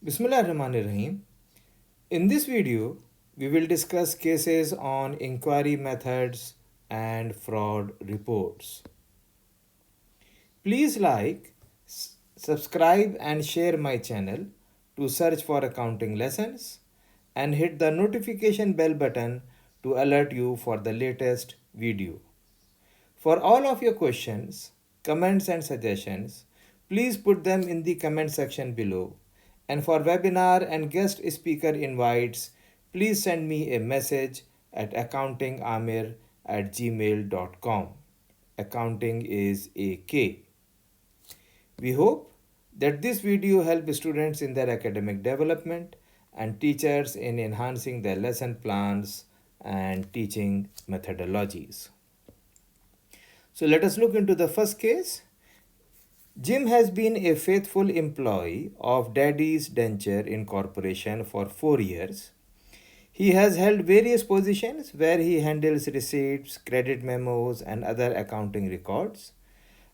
Bismillahirrahmanirrahim. In this video, we will discuss cases on inquiry methods and fraud reports. Please like, subscribe and share my channel to search for accounting lessons and hit the notification bell button to alert you for the latest video. For all of your questions, comments, and suggestions, please put them in the comment section below. And for webinar and guest speaker invites, please send me a message at accountingamir@gmail.com. Accounting is AK. We hope that this video helps students in their academic development and teachers in enhancing their lesson plans and teaching methodologies. So let us look into the first case. Jim has been a faithful employee of Daddy's Denture Incorporation for 4 years. He has held various positions where he handles receipts, credit memos, and other accounting records,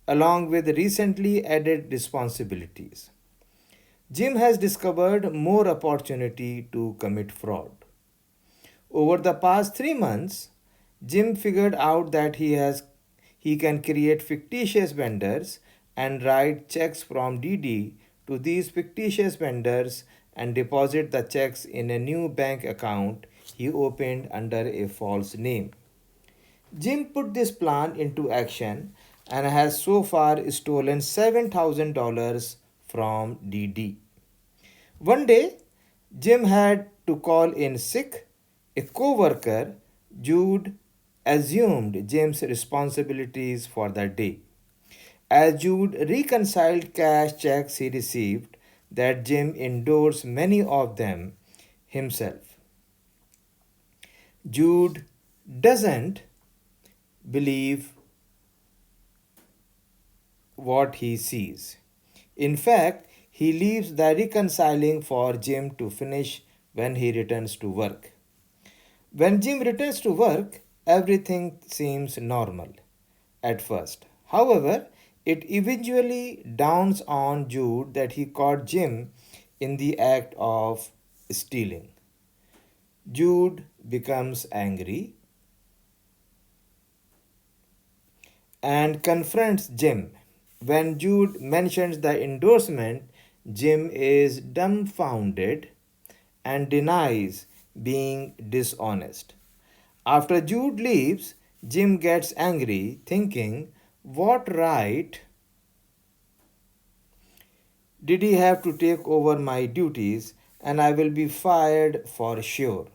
along with recently added responsibilities. Jim has discovered more opportunity to commit fraud. Over the past 3 months, Jim figured out that he can create fictitious vendors and write checks from DD to these fictitious vendors and deposit the checks in a new bank account he opened under a false name. Jim put this plan into action and has so far stolen $7,000 from DD. One day, Jim had to call in sick. A co worker, Jude, assumed Jim's responsibilities for the day. As Jude reconciled cash checks he received, that Jim endorsed many of them himself. Jude doesn't believe what he sees. In fact, he leaves the reconciling for Jim to finish when he returns to work. When Jim returns to work, everything seems normal at first. However, it eventually dawns on Jude that he caught Jim in the act of stealing. Jude becomes angry and confronts Jim. When Jude mentions the endorsement, Jim is dumbfounded and denies being dishonest. After Jude leaves, Jim gets angry, thinking, what right did he have to take over my duties, and I will be fired for sure.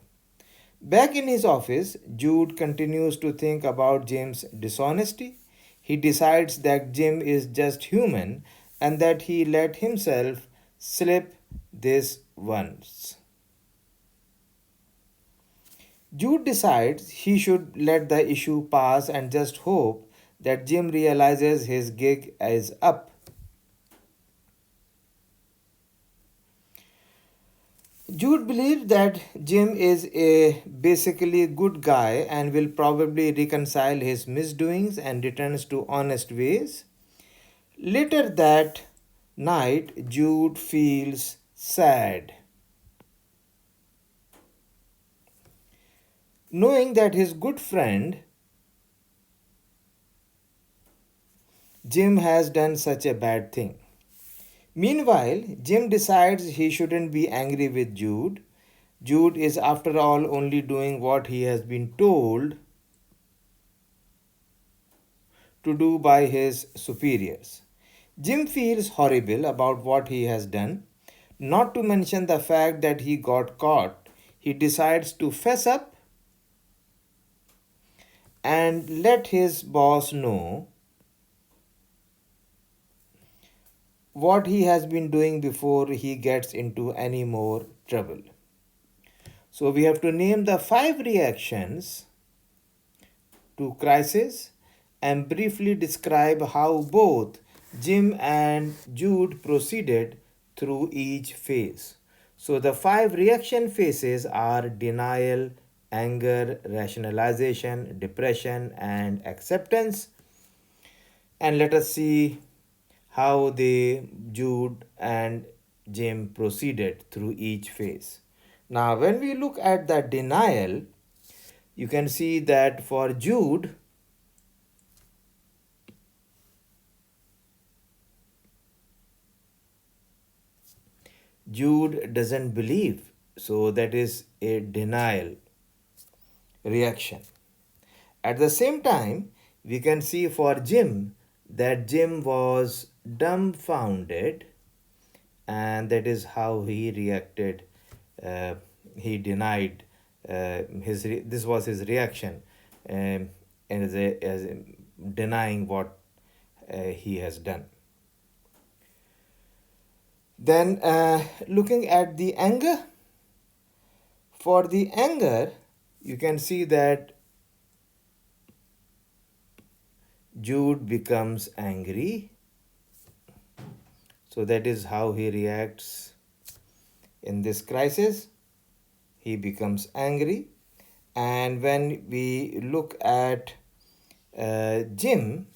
Back in his office, Jude continues to think about Jim's dishonesty. He decides that Jim is just human and that he let himself slip this once. Jude decides he should let the issue pass and just hope that Jim realizes his gig is up. Jude believes that Jim is a basically good guy and will probably reconcile his misdoings and returns to honest ways. Later that night, Jude feels sad, knowing that his good friend Jim has done such a bad thing. Meanwhile, Jim decides he shouldn't be angry with Jude. Jude is, after all, only doing what he has been told to do by his superiors. Jim feels horrible about what he has done, not to mention the fact that he got caught. He decides to fess up and let his boss know what he has been doing before he gets into any more trouble. So we have to name the 5 reactions to crisis and briefly describe how both Jim and Jude proceeded through each phase. So the 5 reaction phases are denial, anger, rationalization, depression, and acceptance. And let us see how they, Jude and Jim proceeded through each phase. Now, when we look at the denial, you can see that for Jude doesn't believe. So that is a denial reaction. At the same time, we can see for Jim that Jim was dumbfounded, and that is how he reacted. Uh, he denied this was his reaction, as denying what he has done. Then, looking at the anger, for the anger, you can see that Jude becomes angry. So that is how he reacts in this crisis. He becomes angry. And when we look at Jim,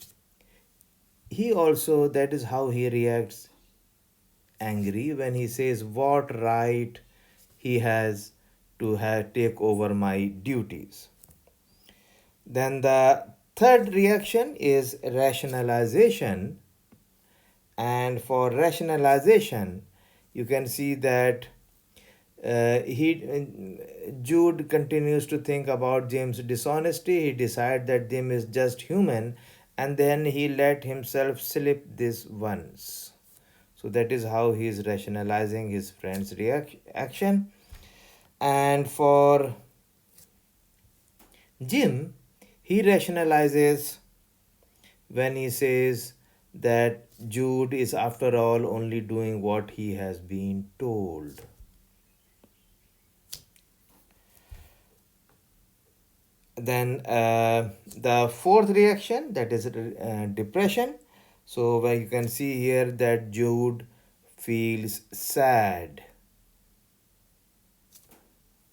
he also, that is how he reacts angry when he says what right he has to take over my duties. Then the third reaction is rationalization. And for rationalization, you can see that Jude continues to think about Jim's dishonesty. He decides that Jim is just human, and then he let himself slip this once. So that is how he is rationalizing his friend's action. And for Jim, he rationalizes when he says that Jude is, after all, only doing what he has been told. Then the fourth reaction, that is depression. So where you can see here that Jude feels sad.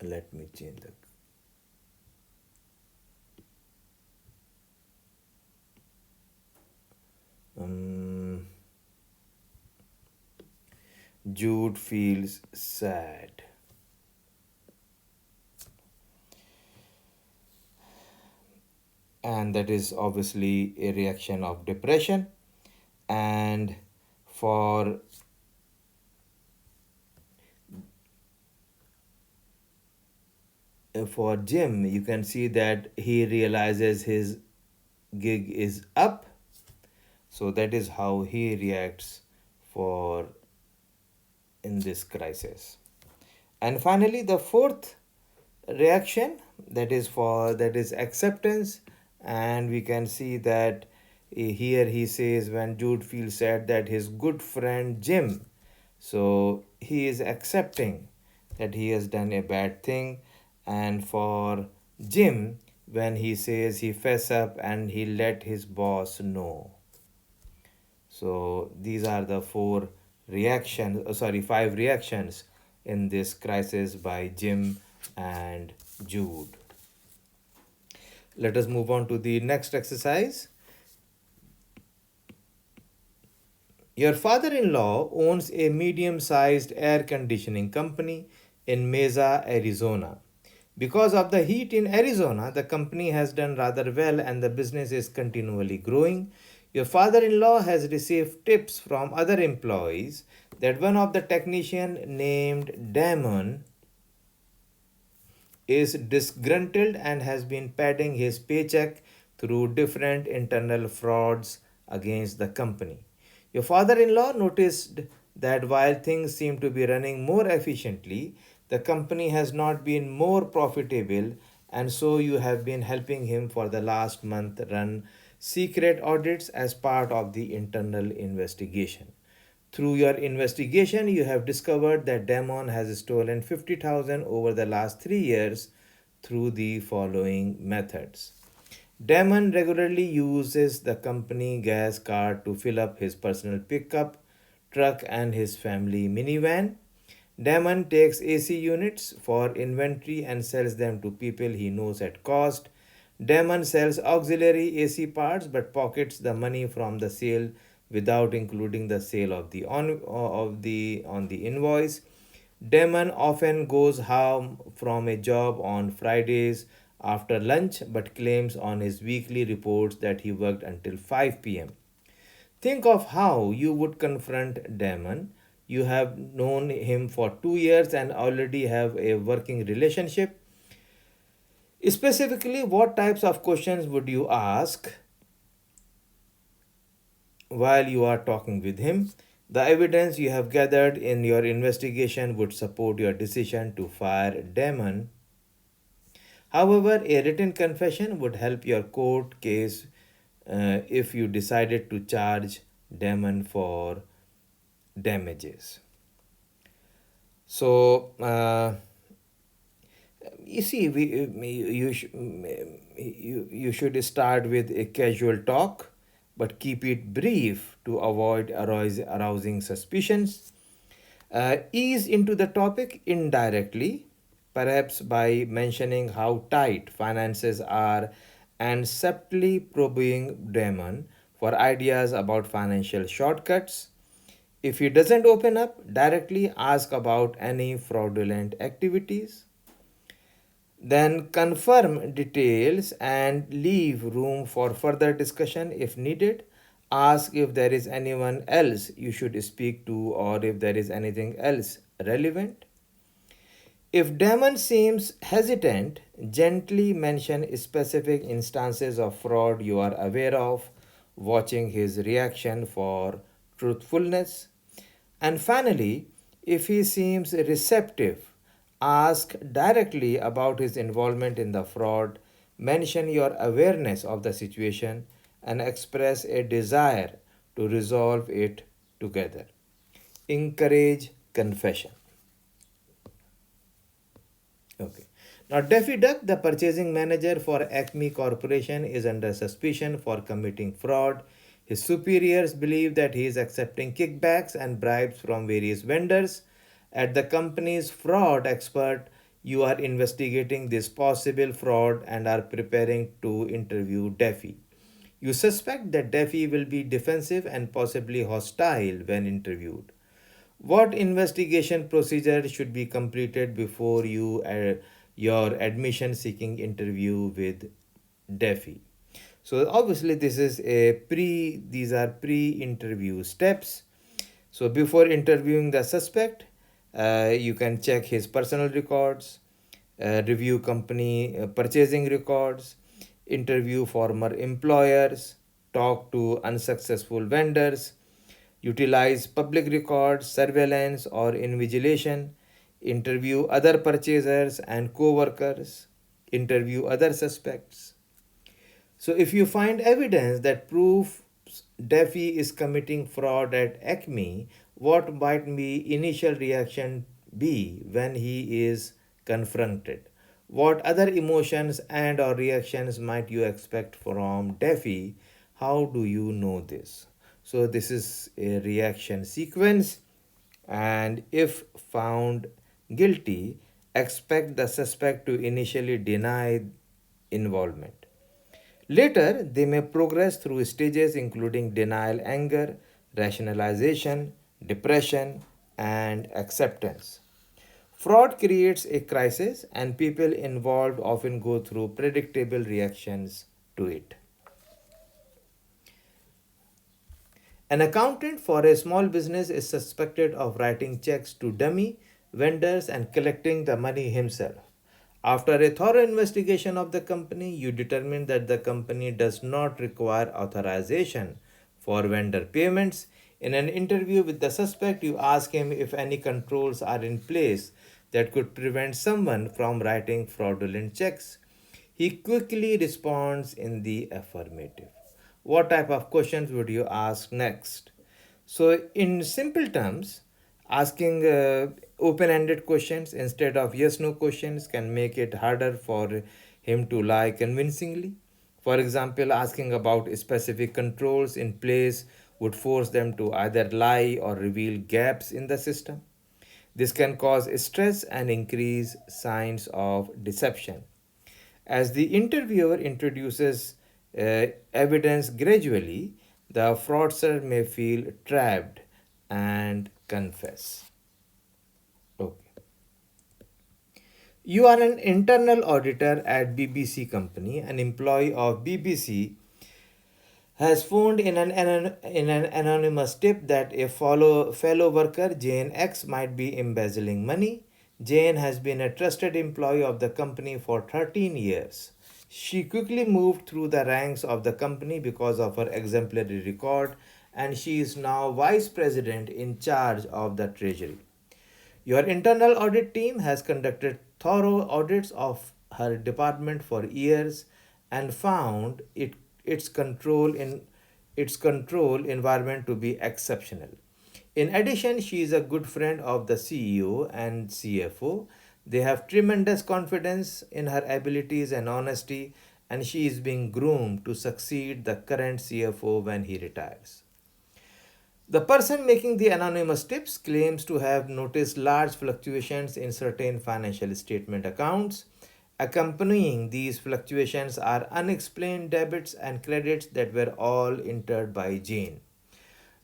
Let me change the Jude feels sad. And that is obviously a reaction of depression. And for Jim, you can see that he realizes his gig is up. So that is how he reacts for in this crisis. And finally, the fourth reaction, that is acceptance. And we can see that here he says when Jude feels sad that his good friend Jim, so he is accepting that he has done a bad thing. And for Jim, when he says he fess up and he let his boss know. So these are the five reactions in this crisis by Jim and Jude. Let us move on to the next exercise. Your father-in-law owns a medium-sized air conditioning company in Mesa, Arizona. Because of the heat in Arizona, the company has done rather well and the business is continually growing. Your father-in-law has received tips from other employees that one of the technicians named Damon is disgruntled and has been padding his paycheck through different internal frauds against the company. Your father in law noticed that while things seem to be running more efficiently, the company has not been more profitable, and so you have been helping him for the last month run secret audits as part of the internal investigation. Through your investigation, you have discovered that Damon has stolen 50,000 over the last 3 years through the following methods. Damon regularly uses the company gas card to fill up his personal pickup truck and his family minivan. Damon takes AC units for inventory and sells them to people he knows at cost. Damon sells auxiliary AC parts but pockets the money from the sale without including the sale of the on the invoice. Damon often goes home from a job on Fridays after lunch but claims on his weekly reports that he worked until 5 p.m. Think of how you would confront Damon. You have known him for 2 years and already have a working relationship. Specifically, what types of questions would you ask while you are talking with him? The evidence you have gathered in your investigation would support your decision to fire Damon. However, a written confession would help your court case if you decided to charge Damon for damages. So, you see, you should start with a casual talk, but keep it brief to avoid arousing suspicions. Ease into the topic indirectly, perhaps by mentioning how tight finances are and subtly probing Damon for ideas about financial shortcuts. If he doesn't open up, directly ask about any fraudulent activities. Then confirm details and leave room for further discussion if needed. Ask if there is anyone else you should speak to or if there is anything else relevant. If Damon seems hesitant, gently mention specific instances of fraud you are aware of, watching his reaction for truthfulness. And finally, if he seems receptive, ask directly about his involvement in the fraud, mention your awareness of the situation, and express a desire to resolve it together. Encourage confession. Okay. Now, Daffy Duck, the purchasing manager for Acme Corporation, is under suspicion for committing fraud. His superiors believe that he is accepting kickbacks and bribes from various vendors. At the company's fraud expert, you are investigating this possible fraud and are preparing to interview Daffy. You suspect that Daffy will be defensive and possibly hostile when interviewed. What investigation procedure should be completed before your admission seeking interview with Daffy? So obviously these are pre-interview steps. So before interviewing the suspect, you can check his personal records, review company purchasing records, interview former employers, talk to unsuccessful vendors, utilize public records, surveillance, or invigilation, interview other purchasers and co workers, interview other suspects. So, if you find evidence that proves Daffy is committing fraud at Acme, what might be initial reaction be when he is confronted? What other emotions and or reactions might you expect from Daffy? How do you know this? So this is a reaction sequence, and if found guilty, expect the suspect to initially deny involvement. Later, they may progress through stages including denial, anger, rationalization, depression, and acceptance. Fraud creates a crisis, and people involved often go through predictable reactions to it. An accountant for a small business is suspected of writing checks to dummy vendors and collecting the money himself. After a thorough investigation of the company, you determine that the company does not require authorization for vendor payments. In an interview with the suspect, you ask him if any controls are in place that could prevent someone from writing fraudulent checks. He quickly responds in the affirmative. What type of questions would you ask next? So, in simple terms, asking open ended questions instead of yes no questions can make it harder for him to lie convincingly. For example, asking about specific controls in place would force them to either lie or reveal gaps in the system. This can cause stress and increase signs of deception. As the interviewer introduces evidence gradually, the fraudster may feel trapped and confess. Okay. You are an internal auditor at BBC Company, an employee of BBC has phoned in an anonymous tip that a fellow worker, Jane X, might be embezzling money. Jane has been a trusted employee of the company for 13 years. She quickly moved through the ranks of the company because of her exemplary record, and she is now vice president in charge of the treasury. Your internal audit team has conducted thorough audits of her department for years and found its control environment to be exceptional. In addition, she is a good friend of the CEO and CFO. They have tremendous confidence in her abilities and honesty, and she is being groomed to succeed the current CFO when he retires. The person making the anonymous tips claims to have noticed large fluctuations in certain financial statement accounts. Accompanying these fluctuations are unexplained debits and credits that were all entered by Jane.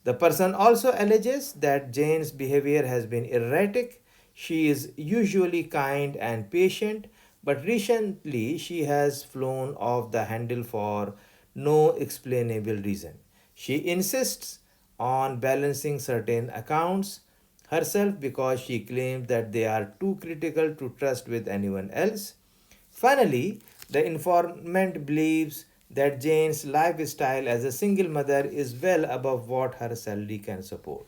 The person also alleges that Jane's behavior has been erratic. She is usually kind and patient, but recently she has flown off the handle for no explainable reason. She insists on balancing certain accounts herself because she claims that they are too critical to trust with anyone else. Finally, the informant believes that Jane's lifestyle as a single mother is well above what her salary can support.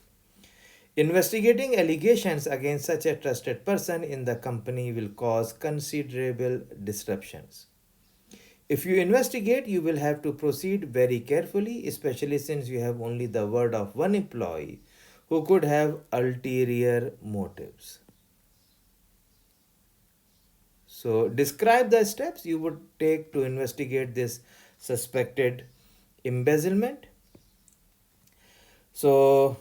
Investigating allegations against such a trusted person in the company will cause considerable disruptions. If you investigate, you will have to proceed very carefully, especially since you have only the word of one employee who could have ulterior motives. So, describe the steps you would take to investigate this suspected embezzlement. So,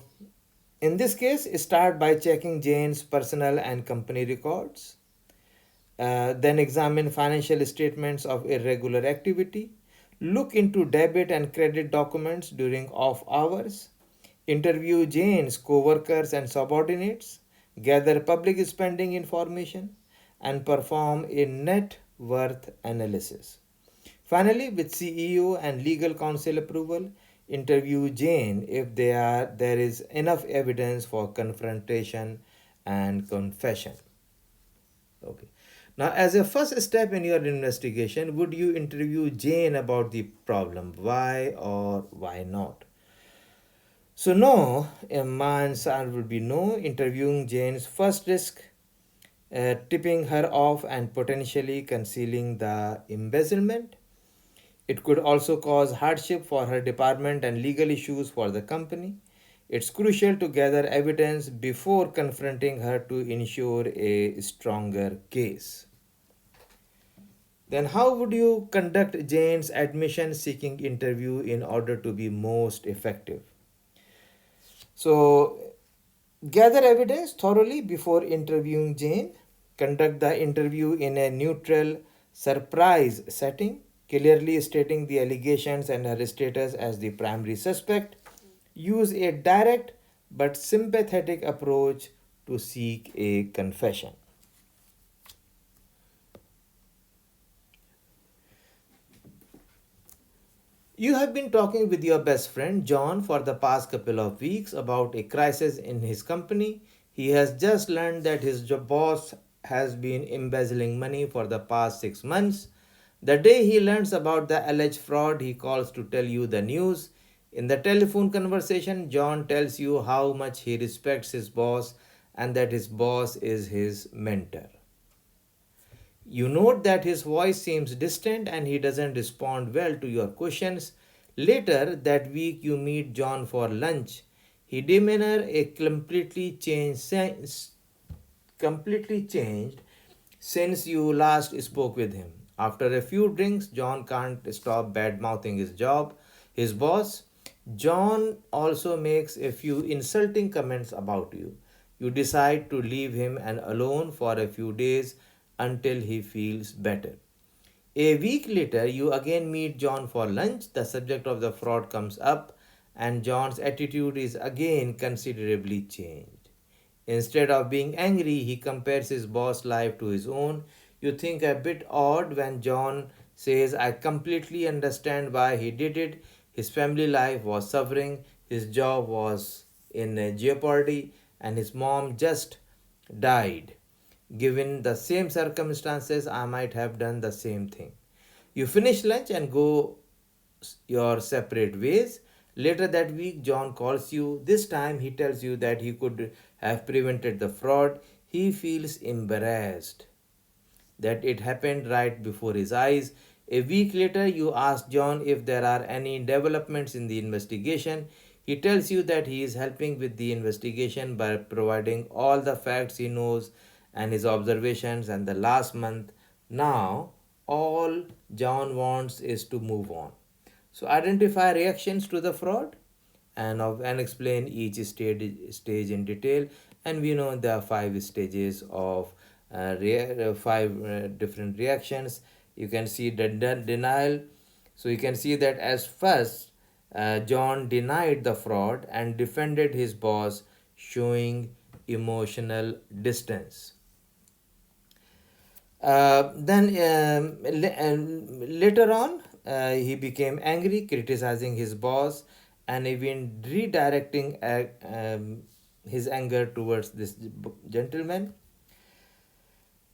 in this case, start by checking Jane's personal and company records. Then examine financial statements of irregular activity. Look into debit and credit documents during off hours. Interview Jane's co workers and subordinates. Gather public spending information and perform a net worth analysis. Finally, with CEO and legal counsel approval, interview Jane if there is enough evidence for confrontation and confession. Okay. Now, as a first step in your investigation, would you interview Jane about the problem? Why or why not? So, no, my answer would be no. Interviewing Jane's first risk, tipping her off and potentially concealing the embezzlement. It could also cause hardship for her department and legal issues for the company. It's crucial to gather evidence before confronting her to ensure a stronger case. Then, how would you conduct Jane's admission seeking interview in order to be most effective? So, gather evidence thoroughly before interviewing Jane. Conduct the interview in a neutral, surprise setting, clearly stating the allegations and her status as the primary suspect. Use a direct but sympathetic approach to seek a confession. You have been talking with your best friend John for the past couple of weeks about a crisis in his company. He has just learned that his boss has been embezzling money for the past 6 months. The day he learns about the alleged fraud, he calls to tell you the news. In the telephone conversation, John tells you how much he respects his boss and that his boss is his mentor. You note that his voice seems distant and he doesn't respond well to your questions. Later that week, you meet John for lunch. His demeanor is completely changed since you last spoke with him. After a few drinks, John can't stop bad mouthing his boss. John also makes a few insulting comments about you. You decide to leave him and alone for a few days until he feels better. A week later, you again meet John for lunch. The subject of the fraud comes up, and John's attitude is again considerably changed. Instead of being angry, he compares his boss' life to his own. You think a bit odd when John says, I completely understand why he did it. His family life was suffering, his job was in jeopardy, and his mom just died. Given the same circumstances, I might have done the same thing. You finish lunch and go your separate ways. Later that week, John calls you. This time, he tells you that he could have prevented the fraud. He feels embarrassed that it happened right before his eyes. A week later, you ask John if there are any developments in the investigation. He tells you that he is helping with the investigation by providing all the facts he knows and his observations and the last month. Now, all John wants is to move on. So, identify reactions to the fraud and explain each stage in detail. And we know there are five stages of five different reactions. You can see the denial. So you can see that as first, John denied the fraud and defended his boss, showing emotional distance. Later on, he became angry, criticizing his boss, and even redirecting his anger towards this gentleman.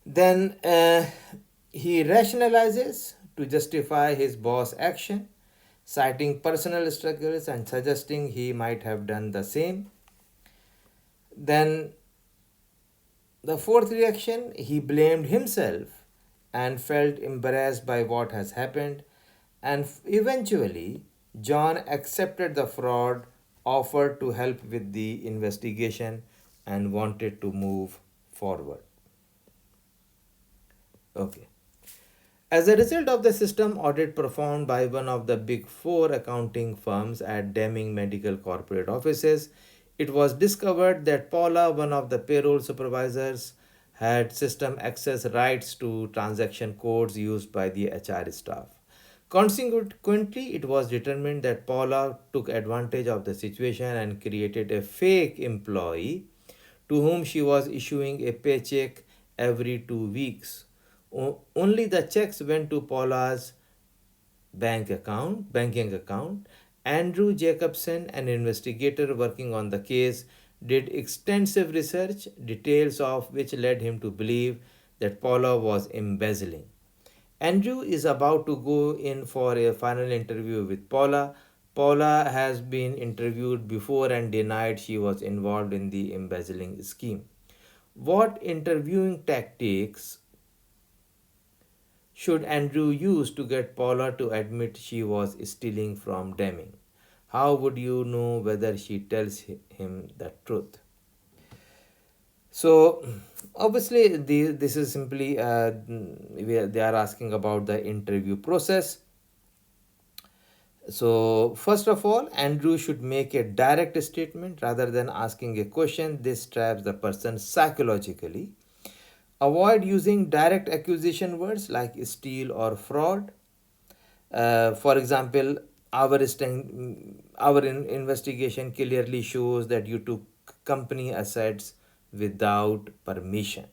Then he rationalizes to justify his boss' action, citing personal struggles and suggesting he might have done the same. Then the fourth reaction, he blamed himself and felt embarrassed by what has happened. And eventually, John accepted the fraud, offered to help with the investigation, and wanted to move forward. Okay. As a result of the system audit performed by one of the big four accounting firms at Deming Medical Corporate Offices, it was discovered that Paula, one of the payroll supervisors, had system access rights to transaction codes used by the HR staff. Consequently, it was determined that Paula took advantage of the situation and created a fake employee to whom she was issuing a paycheck every 2 weeks. Only the checks went to Paula's banking account. Andrew Jacobson, an investigator working on the case, did extensive research, details of which led him to believe that Paula was embezzling. Andrew is about to go in for a final interview with Paula. Paula has been interviewed before and denied she was involved in the embezzling scheme. What interviewing tactics should Andrew use to get Paula to admit she was stealing from Deming? How would you know whether she tells him the truth? So, obviously, this is simply they are asking about the interview process. So, first of all, Andrew should make a direct statement rather than asking a question. This traps the person psychologically. Avoid using direct accusation words like steal or fraud. For example, our investigation clearly shows that you took company assets without permission.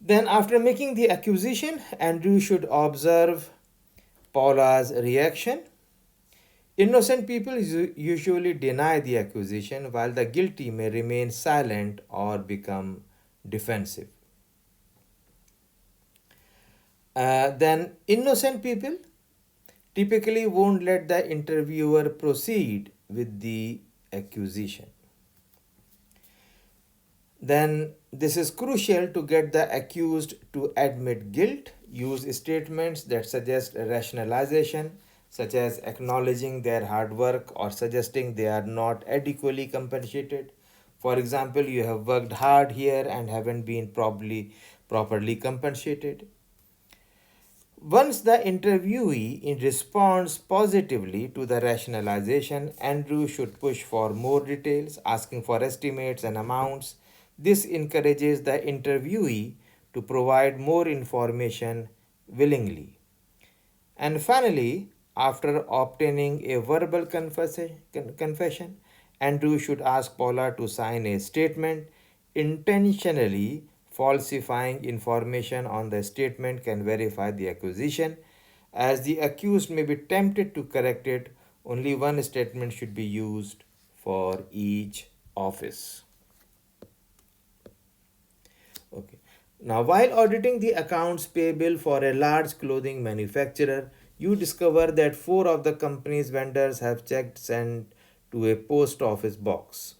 Then, after making the accusation, Andrew should observe Paula's reaction. Innocent people usually deny the accusation, while the guilty may remain silent or become defensive. Then, innocent people typically won't let the interviewer proceed with the accusation. Then, this is crucial to get the accused to admit guilt. Use statements that suggest rationalization, such as acknowledging their hard work or suggesting they are not adequately compensated. For example, you have worked hard here and haven't been properly compensated. Once the interviewee responds positively to the rationalization, Andrew should push for more details, asking for estimates and amounts. This encourages the interviewee to provide more information willingly. And finally, After obtaining a verbal confession, Andrew should ask Paula to sign a statement. Intentionally falsifying information on the statement can verify the accusation. As the accused may be tempted to correct it, only one statement should be used for each office. Okay. Now, while auditing the accounts payable for a large clothing manufacturer, you discover that four of the company's vendors have checked sent to a post office box.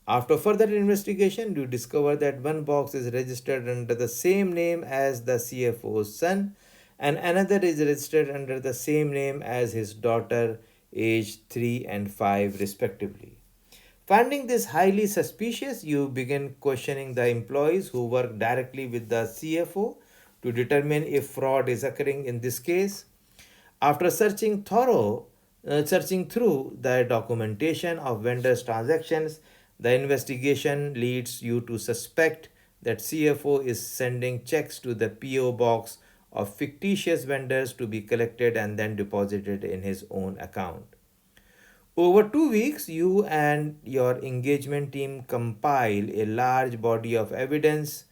After further investigation, you discover that one box is registered under the same name as the CFO's son, and another is registered under the same name as his daughter, aged 3 and 5, respectively. Finding this highly suspicious, you begin questioning the employees who work directly with the CFO to determine if fraud is occurring in this case. After searching through the documentation of vendors' transactions, the investigation leads you to suspect that CFO is sending checks to the PO box of fictitious vendors to be collected and then deposited in his own account. Over 2 weeks, you and your engagement team compile a large body of evidence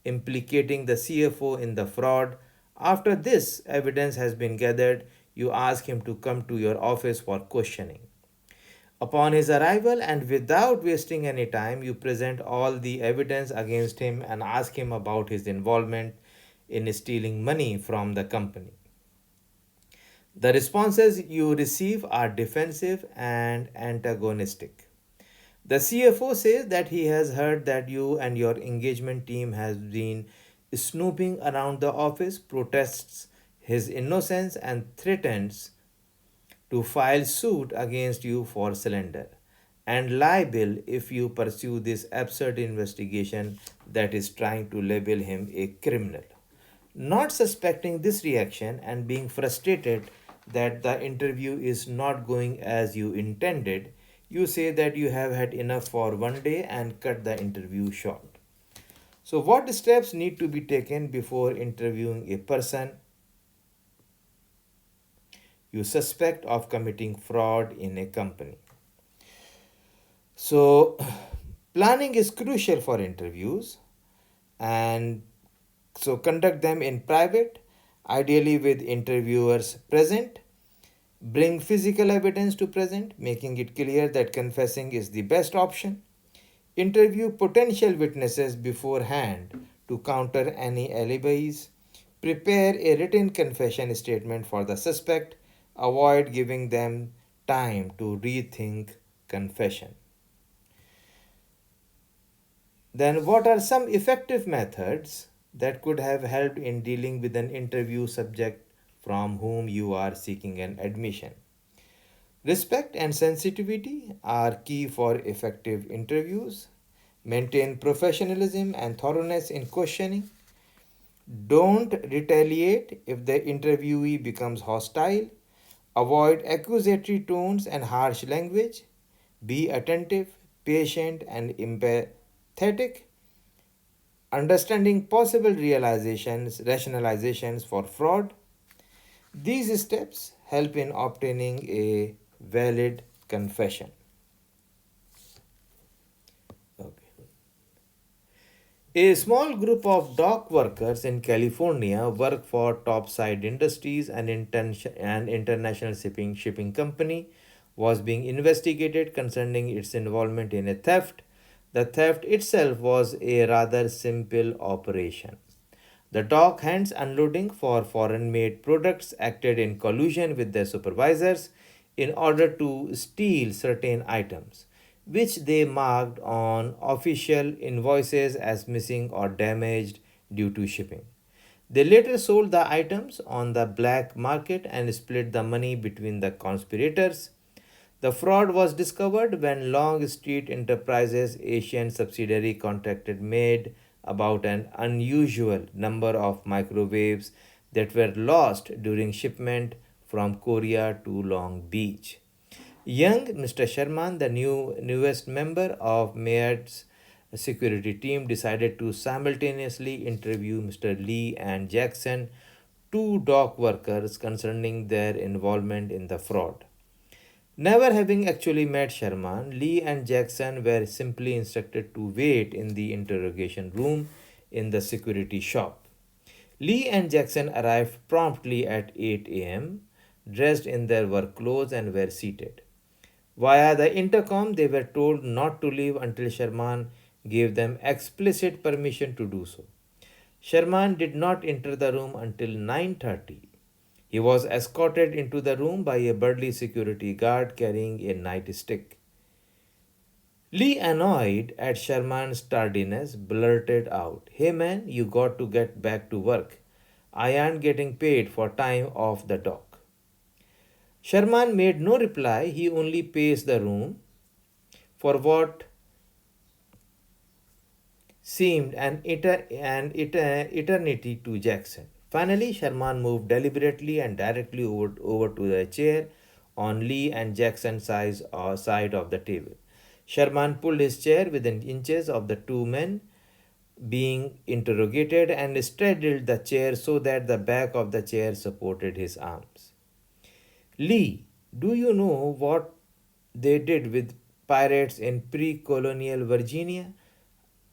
implicating the CFO in the fraud. After this evidence has been gathered, you ask him to come to your office for questioning. Upon his arrival, and without wasting any time, you present all the evidence against him and ask him about his involvement in stealing money from the company. The responses you receive are defensive and antagonistic. The CFO says that he has heard that you and your engagement team has been snooping around the office, protests his innocence, and threatens to file suit against you for slander and libel if you pursue this absurd investigation that is trying to label him a criminal. Not suspecting this reaction and being frustrated that the interview is not going as you intended, you say that you have had enough for one day and cut the interview short. So, what steps need to be taken before interviewing a person you suspect of committing fraud in a company? So, planning is crucial for interviews, and so conduct them in private, ideally with interviewers present. Bring physical evidence to present, making it clear that confessing is the best option. Interview potential witnesses beforehand to counter any alibis. Prepare a written confession statement for the suspect. Avoid giving them time to rethink confession. Then, what are some effective methods that could have helped in dealing with an interview subject from whom you are seeking an admission? Respect and sensitivity are key for effective interviews. Maintain professionalism and thoroughness in questioning. Don't retaliate if the interviewee becomes hostile. Avoid accusatory tones and harsh language. Be attentive, patient, and empathetic. Understanding possible rationalizations for fraud. These steps help in obtaining a valid confession. Okay. A small group of dock workers in California work for Topside Industries, an international shipping company, was being investigated concerning its involvement in a theft. The theft itself was a rather simple operation. The dock hands unloading for foreign made products acted in collusion with their supervisors in order to steal certain items, which they marked on official invoices as missing or damaged due to shipping. They later sold the items on the black market and split the money between the conspirators. The fraud was discovered when Long Street Enterprises Asian subsidiary contacted Maid about an unusual number of microwaves that were lost during shipment from Korea to Long Beach. Young Mr. Sharman, the newest member of Maid's security team, decided to simultaneously interview Mr. Lee and Jackson two dock workers concerning their involvement in the fraud. Never having actually met Sharman, Lee and Jackson were simply instructed to wait in the interrogation room in the security shop. Lee and Jackson arrived promptly at 8 a.m., dressed in their work clothes, and were seated. Via the intercom, they were told not to leave until Sharman gave them explicit permission to do so. Sharman did not enter the room until 9:30. He was escorted into the room by a burly security guard carrying a nightstick. Lee, annoyed at Sharman's tardiness, blurted out, "Hey man, you got to get back to work. I aren't getting paid for time off the dock." Sharman made no reply. He only paced the room for what seemed an eternity to Jackson. Finally, Sharman moved deliberately and directly over to the chair on Lee and Jackson's side of the table. Sharman pulled his chair within inches of the two men being interrogated and straddled the chair so that the back of the chair supported his arms. "Lee, do you know what they did with pirates in pre colonial Virginia?"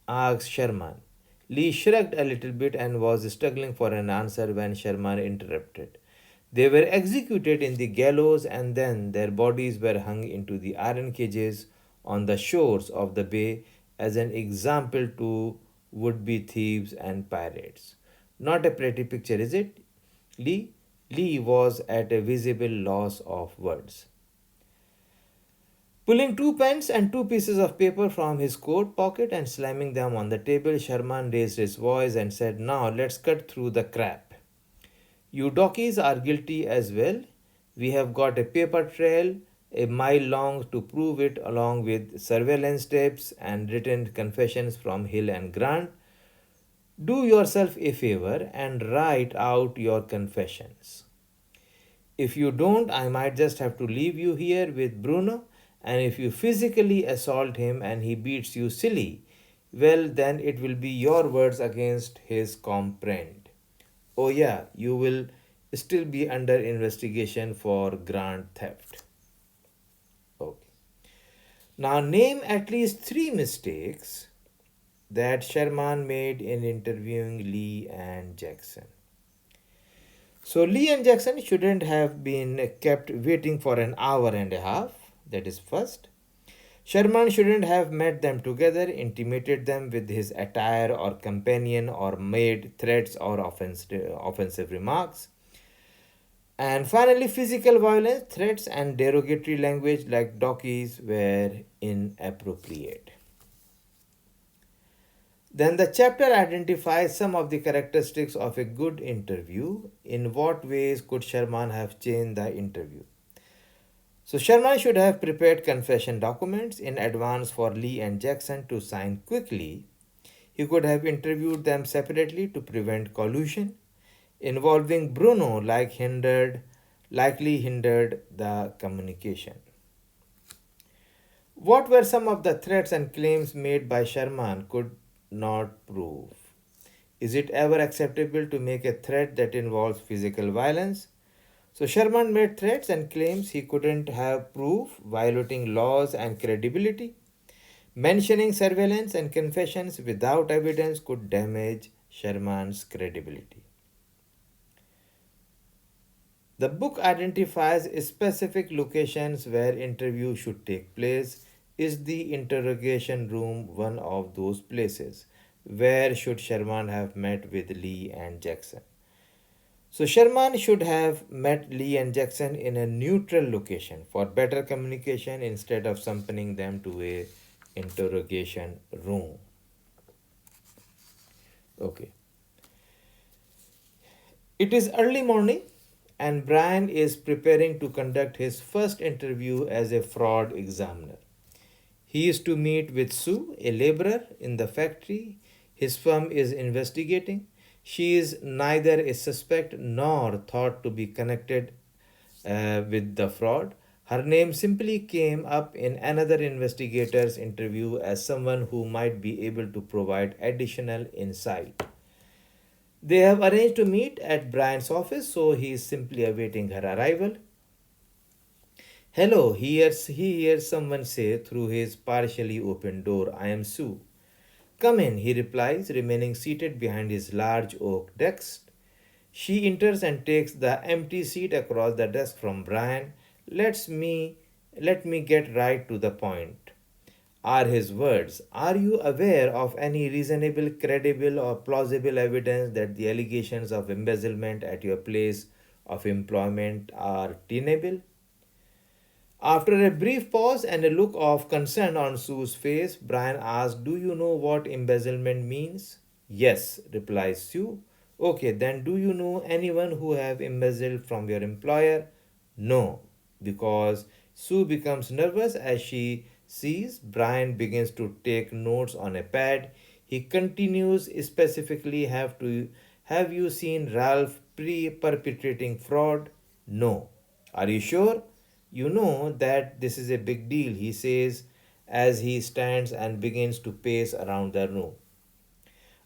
asked Sharman. Lee shrugged a little bit and was struggling for an answer when Sharman interrupted. "They were executed in the gallows and then their bodies were hung into the iron cages on the shores of the bay as an example to would be thieves and pirates. Not a pretty picture, is it, Lee?" Lee was at a visible loss of words. Pulling two pens and two pieces of paper from his coat pocket and slamming them on the table, Sharman raised his voice and said, "Now let's cut through the crap. You dockies are guilty as well. We have got a paper trail a mile long to prove it, along with surveillance tapes and written confessions from Hill and Grant. Do yourself a favor and write out your confessions. If you don't, I might just have to leave you here with Bruno. And if you physically assault him and he beats you silly, well, then it will be your words against his comprehend. Oh, yeah, you will still be under investigation for grand theft." Okay. Now, name at least three mistakes that Sharman made in interviewing Lee and Jackson. So, Lee and Jackson shouldn't have been kept waiting for an hour and a half. That is first. Sharman shouldn't have met them together, intimated them with his attire or companion, or made threats or offensive remarks. And finally, physical violence, threats, and derogatory language like dockies were inappropriate. Then the chapter identifies some of the characteristics of a good interview. In what ways could Sharman have changed the interview? So Sharman should have prepared confession documents in advance for Lee and Jackson to sign quickly. He could have interviewed them separately to prevent collusion. Involving Bruno likely hindered the communication. What were some of the threats and claims made by Sharman could not prove? Is it ever acceptable to make a threat that involves physical violence? So Sharman made threats and claims he couldn't have proof, violating laws and credibility. Mentioning surveillance and confessions without evidence could damage Sharman's credibility. The book identifies specific locations where interview should take place. Is the interrogation room one of those places? Where should Sharman have met with Lee and Jackson? So Sharman should have met Lee and Jackson in a neutral location for better communication instead of summoning them to a interrogation room. Okay. It is early morning and Brian is preparing to conduct his first interview as a fraud examiner. He is to meet with Sue, a laborer in the factory his firm is investigating. She is neither a suspect nor thought to be connected with the fraud. Her name simply came up in another investigator's interview as someone who might be able to provide additional insight. They have arranged to meet at Brian's office, so he is simply awaiting her arrival. Hello, he hears someone say through his partially open door, I am Sue. Come in, he replies, remaining seated behind his large oak desk. She enters and takes the empty seat across the desk from Brian. Let me get right to the point, are his words. Are you aware of any reasonable, credible, or plausible evidence that the allegations of embezzlement at your place of employment are tenable? After a brief pause and a look of concern on Sue's face, Brian asks, do you know what embezzlement means? Yes, replies Sue. Okay, then do you know anyone who have embezzled from your employer? No, because Sue becomes nervous as she sees Brian begins to take notes on a pad. He continues specifically have you seen Ralph perpetrating fraud? No. Are you sure? You know that this is a big deal, he says as he stands and begins to pace around the room.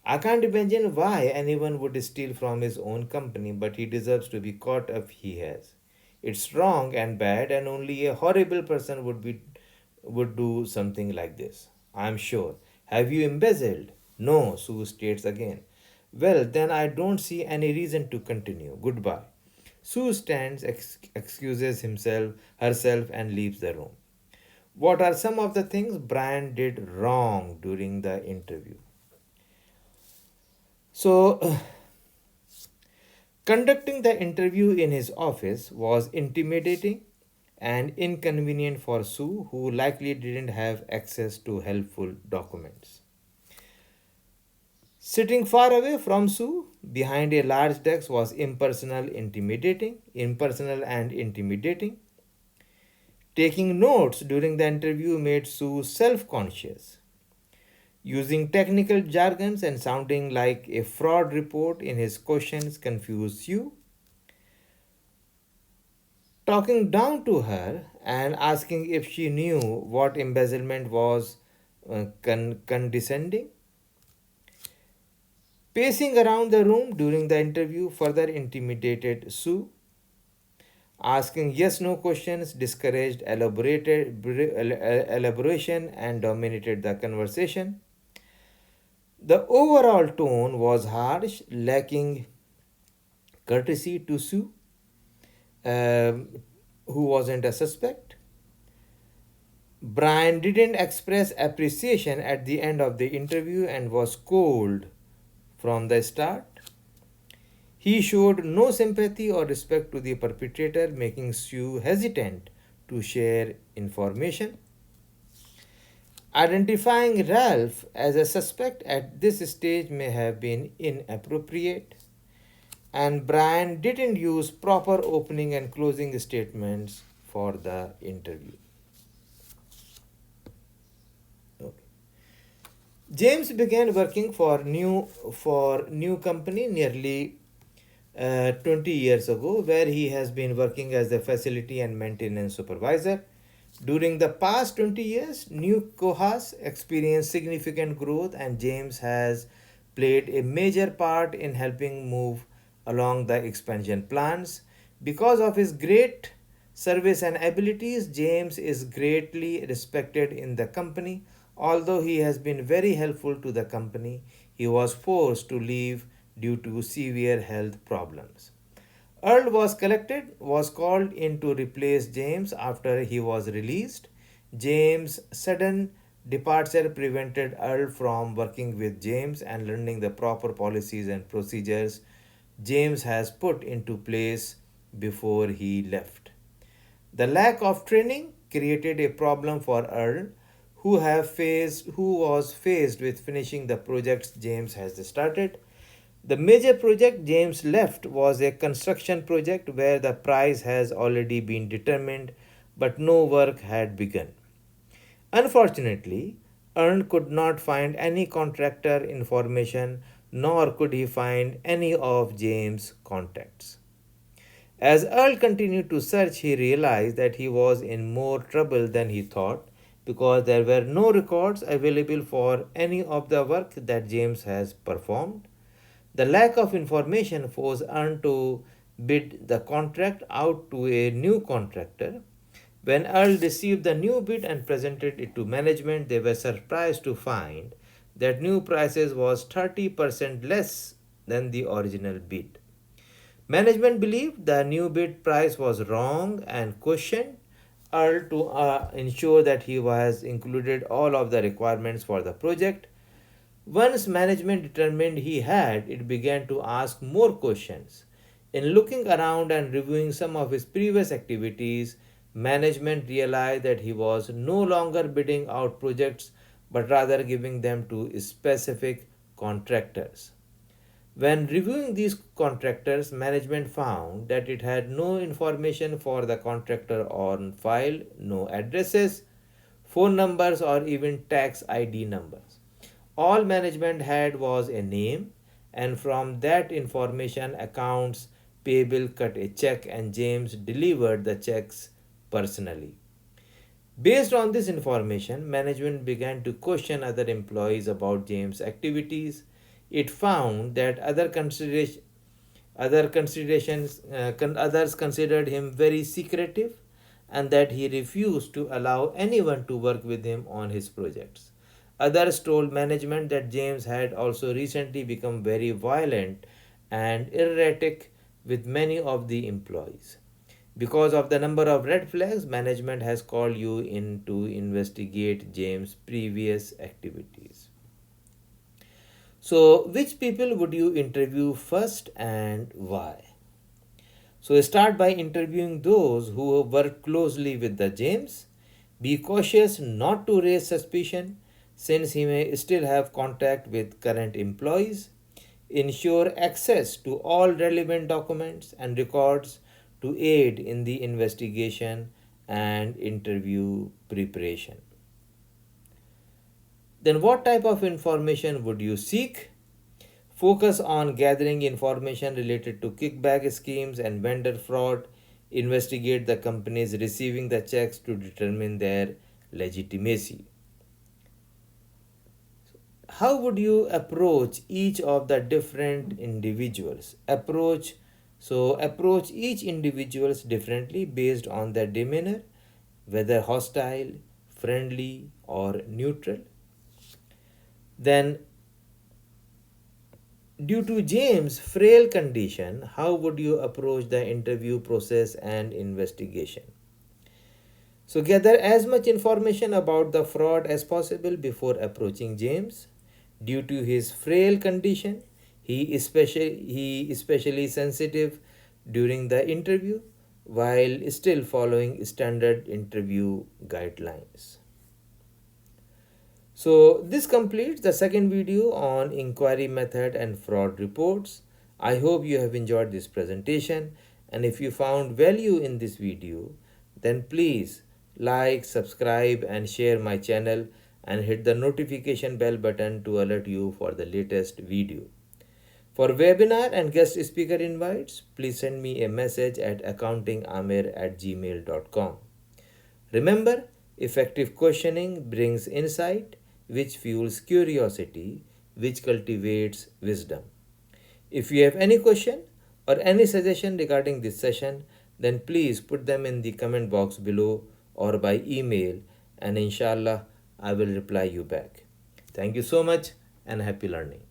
I can't imagine why anyone would steal from his own company, but he deserves to be caught if he has. It's wrong and bad, and only a horrible person would do something like this. I'm sure. Have you embezzled? No, Sue states again. Well, then I don't see any reason to continue. Goodbye. Sue stands, excuses herself, and leaves the room. What are some of the things Brian did wrong during the interview? So, conducting the interview in his office was intimidating and inconvenient for Sue, who likely didn't have access to helpful documents. Sitting far away from Sue, behind a large desk, was impersonal and intimidating. Taking notes during the interview made Sue self conscious. Using technical jargons and sounding like a fraud report in his questions confused Sue. Talking down to her and asking if she knew what embezzlement was condescending. Pacing around the room during the interview further intimidated Sue. Asking yes no questions discouraged elaboration and dominated the conversation. The overall tone was harsh, lacking courtesy to Sue, um, who wasn't a suspect. Brian didn't express appreciation at the end of the interview and was cold from the start. He showed no sympathy or respect to the perpetrator, making Sue hesitant to share information. Identifying Ralph as a suspect at this stage may have been inappropriate, and Brian didn't use proper opening and closing statements for the interview. Okay. James began working for new company nearly 20 years ago, where he has been working as a facility and maintenance supervisor. During the past 20 years, New Cohas experienced significant growth, and James has played a major part in helping move along the expansion plans. Because of his great service and abilities, James is greatly respected in the company. Although he has been very helpful to the company, he was forced to leave due to severe health problems. Earl was called in to replace James after he was released. James' sudden departure prevented Earl from working with James and learning the proper policies and procedures James has put into place before he left. The lack of training created a problem for Earl, who was faced with finishing the projects James has started. The major project James left was a construction project where the price has already been determined but no work had begun. Unfortunately, Earl could not find any contractor information nor could he find any of James' contacts. As Earl continued to search, he realized that he was in more trouble than he thought because there were no records available for any of the work that James has performed. The lack of information forced Earn to bid the contract out to a new contractor. When Earl received the new bid and presented it to management, they were surprised to find that new prices was 30% less than the original bid. Management believed the new bid price was wrong and questioned Earl to ensure that he was included all of the requirements for the project. Once management determined he had, it began to ask more questions. In looking around and reviewing some of his previous activities, management realized that he was no longer bidding out projects but rather giving them to specific contractors. When reviewing these contractors, management found that it had no information for the contractor on file, no addresses, phone numbers, or even tax ID numbers. All management had was a name, and from that information, accounts payable cut a check, and James delivered the checks personally. Based on this information, management began to question other employees about James' activities. It found that others considered him very secretive and that he refused to allow anyone to work with him on his projects. Others told management that James had also recently become very violent and erratic with many of the employees. Because of the number of red flags, management has called you in to investigate James' previous activities. So, which people would you interview first and why? So, start by interviewing those who work closely with the James. Be cautious not to raise suspicion since he may still have contact with current employees. Ensure access to all relevant documents and records to aid in the investigation and interview preparation. Then, what type of information would you seek? Focus on gathering information related to kickback schemes and vendor fraud. Investigate the companies receiving the checks to determine their legitimacy. How would you approach each of the different individuals? Approach each individuals differently based on their demeanor, whether hostile, friendly, or neutral. Then, due to James' frail condition, how would you approach the interview process and investigation? So, gather as much information about the fraud as possible before approaching James. Due to his frail condition, he especially sensitive during the interview while still following standard interview guidelines. So this completes the second video on inquiry method and fraud reports. I hope you have enjoyed this presentation, and if you found value in this video, then please like, subscribe and share my channel and hit the notification bell button to alert you for the latest video. For webinar and guest speaker invites, please send me a message at accountingamir@gmail.com. Remember, effective questioning brings insight, which fuels curiosity, which cultivates wisdom. If you have any question or any suggestion regarding this session, then please put them in the comment box below or by email, and inshallah I will reply you back. Thank you so much and happy learning.